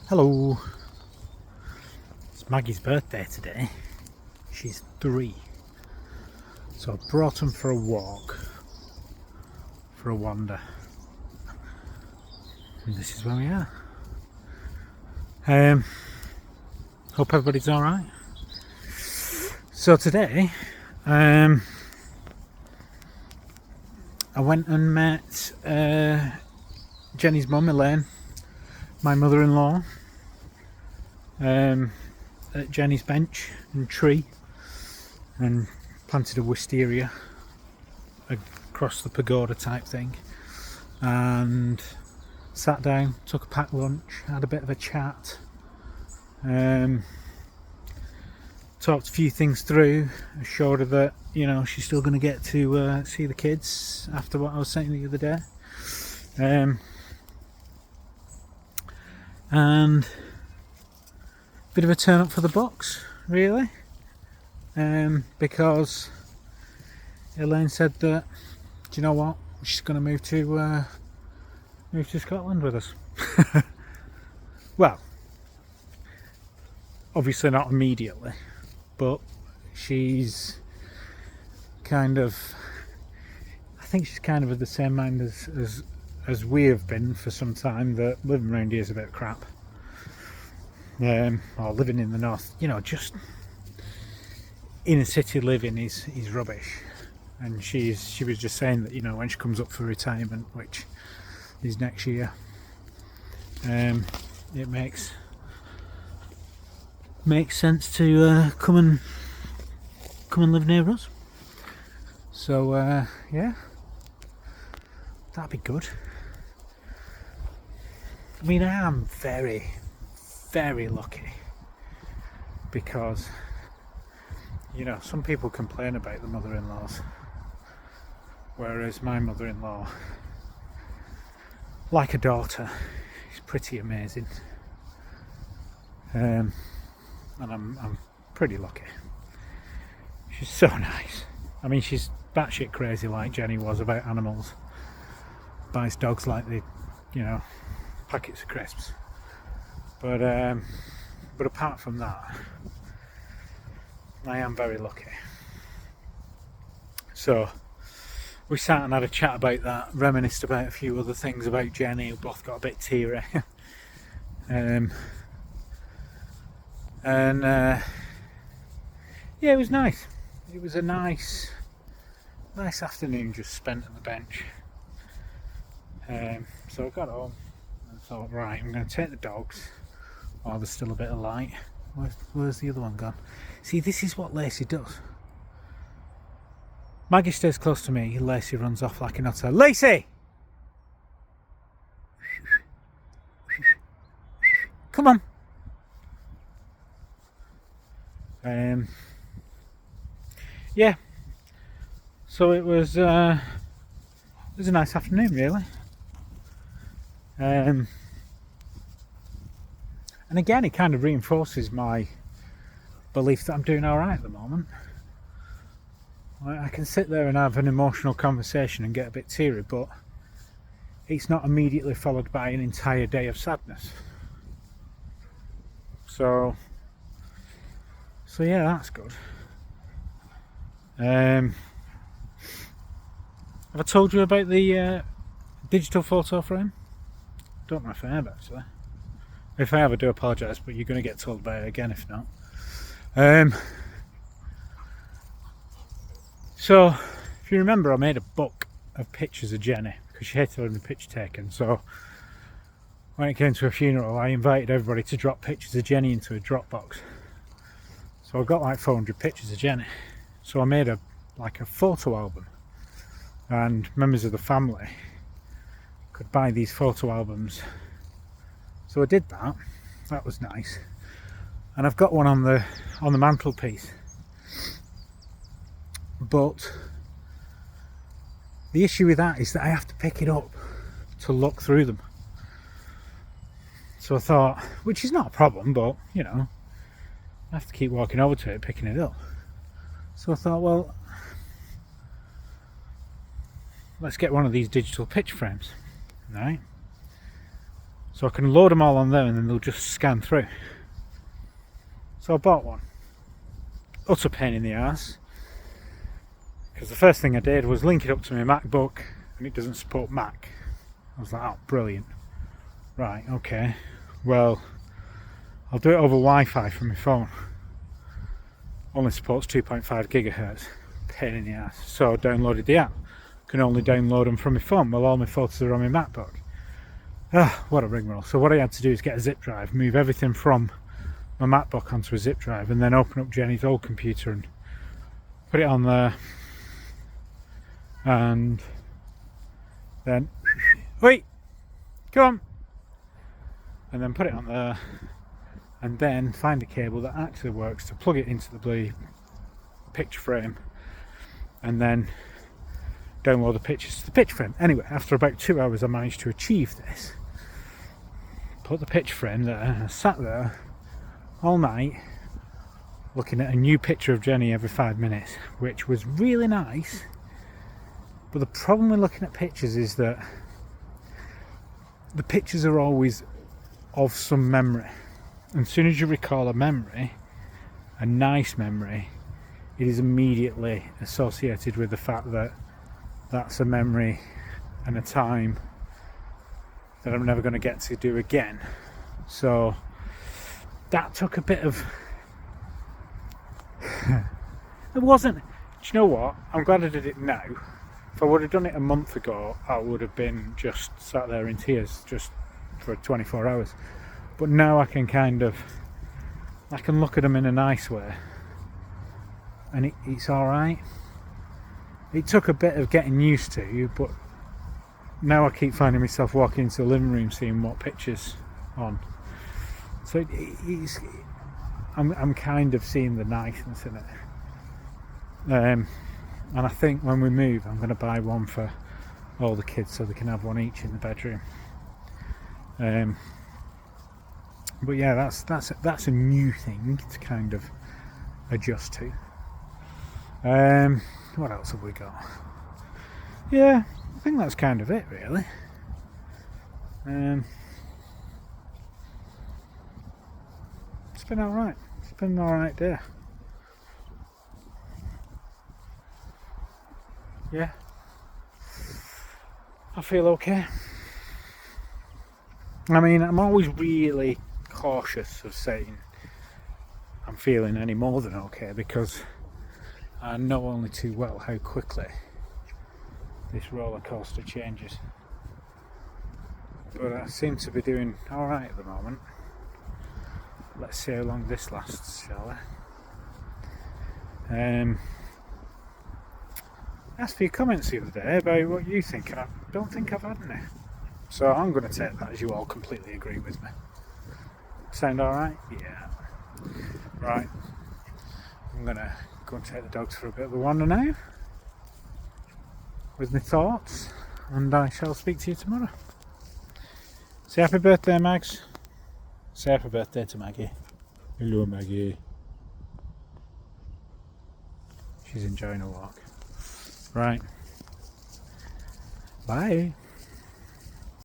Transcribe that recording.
Hello. It's Maggie's birthday today. She's 3. So I brought them for a walk, for a wander. And this is where we are. Hope everybody's alright. So today, I went and met Jenny's mum, Elaine, my mother-in-law, at Jenny's bench and tree, and planted a wisteria across the pagoda type thing, and sat down, took a packed lunch, had a bit of a chat, talked a few things through, assured her that, you know, she's still going to get to see the kids after what I was saying the other day. And a bit of a turn up for the box, really, because Elaine said that, do you know what, she's going to move to Scotland with us. Well, obviously not immediately, but she's kind of, I think she's kind of of the same mind as we have been for some time, that living around here is a bit crap. Or living in the north, you know, just inner city living is rubbish. And she was just saying that, you know, when she comes up for retirement, which is next year, it makes sense to come and live near us. So yeah, that'd be good. I mean, I am very, very lucky, because, you know, some people complain about the mother-in-laws, whereas my mother-in-law, like a daughter, is pretty amazing, and I'm pretty lucky. She's so nice. I mean, she's batshit crazy like Jenny was about animals. Buys dogs like they, you know, packets of crisps. But apart from that, I am very lucky. So we sat and had a chat about that, reminisced about a few other things about Jenny. We both got a bit teary. Yeah, it was nice. It was a nice afternoon just spent on the bench. So I got home and thought, right, I'm going to take the dogs. Oh, there's still a bit of light. Where's the other one gone? See, this is what Lacey does. Maggie stays close to me, Lacey runs off like an otter. Lacey! Come on! Yeah. So it was a nice afternoon, really. And again, it kind of reinforces my belief that I'm doing alright at the moment. I can sit there and have an emotional conversation and get a bit teary, but it's not immediately followed by an entire day of sadness. So yeah, that's good. Have I told you about the digital photo frame? Don't know if I have, actually. If I have, I do apologise, but you're going to get told about it again if not. So, if you remember, I made a book of pictures of Jenny because she hated having the picture taken. So, when it came to a funeral, I invited everybody to drop pictures of Jenny into a Dropbox. So I got like 400 pictures of Jenny. So I made a photo album, and members of the family could buy these photo albums. So I did that. That was nice. And I've got one on the mantelpiece. But the issue with that is that I have to pick it up to look through them. So I thought, which is not a problem, but you know, I have to keep walking over to it, picking it up. So I thought, well, let's get one of these digital picture frames, right? So I can load them all on there and then they'll just scan through. So I bought one. Utter pain in the ass. Because the first thing I did was link it up to my MacBook and it doesn't support Mac. I was like, oh, brilliant. Right, okay. Well, I'll do it over Wi-Fi from my phone. Only supports 2.5 gigahertz. Pain in the ass. So I downloaded the app. Can only download them from my phone. Well, all my photos are on my MacBook. Ah, what a rigmarole. So what I had to do is get a zip drive, move everything from my MacBook onto a zip drive, and then open up Jenny's old computer and put it on there. And then, wait, come on. And then put it on there. And then find a cable that actually works to plug it into the bloody picture frame. And then download the pictures to the picture frame. Anyway, after about 2 hours I managed to achieve this. Put the picture frame there and I sat there all night looking at a new picture of Jenny every 5 minutes, which was really nice. But the problem with looking at pictures is that the pictures are always of some memory. And as soon as you recall a memory, a nice memory, it is immediately associated with the fact that that's a memory and a time that I'm never going to get to do again. So that took a bit of... It wasn't... Do you know what? I'm glad I did it now. If I would have done it a month ago, I would have been just sat there in tears just for 24 hours. But now I can I can look at them in a nice way. And it's alright. It took a bit of getting used to, but now I keep finding myself walking into the living room seeing what pictures on. So I'm kind of seeing the niceness in it. And I think when we move, I'm going to buy one for all the kids so they can have one each in the bedroom. But yeah, that's a new thing to kind of adjust to. What else have we got? Yeah, I think that's kind of it, really. It's been alright. It's been an alright day. Yeah. I feel okay. I mean, I'm always really cautious of saying I'm feeling any more than okay, because I know only too well how quickly this roller coaster changes. But I seem to be doing alright at the moment. Let's see how long this lasts, shall we? I asked for your comments the other day about what you think, and I don't think I've had any. So I'm going to take that as you all completely agree with me. Sound alright? Yeah. Right. I'm going to go and take the dogs for a bit of a wander now with my thoughts, and I shall speak to you tomorrow. Say happy birthday, Mags. Say happy birthday to Maggie. Hello, Maggie. She's enjoying a walk. Right. Bye.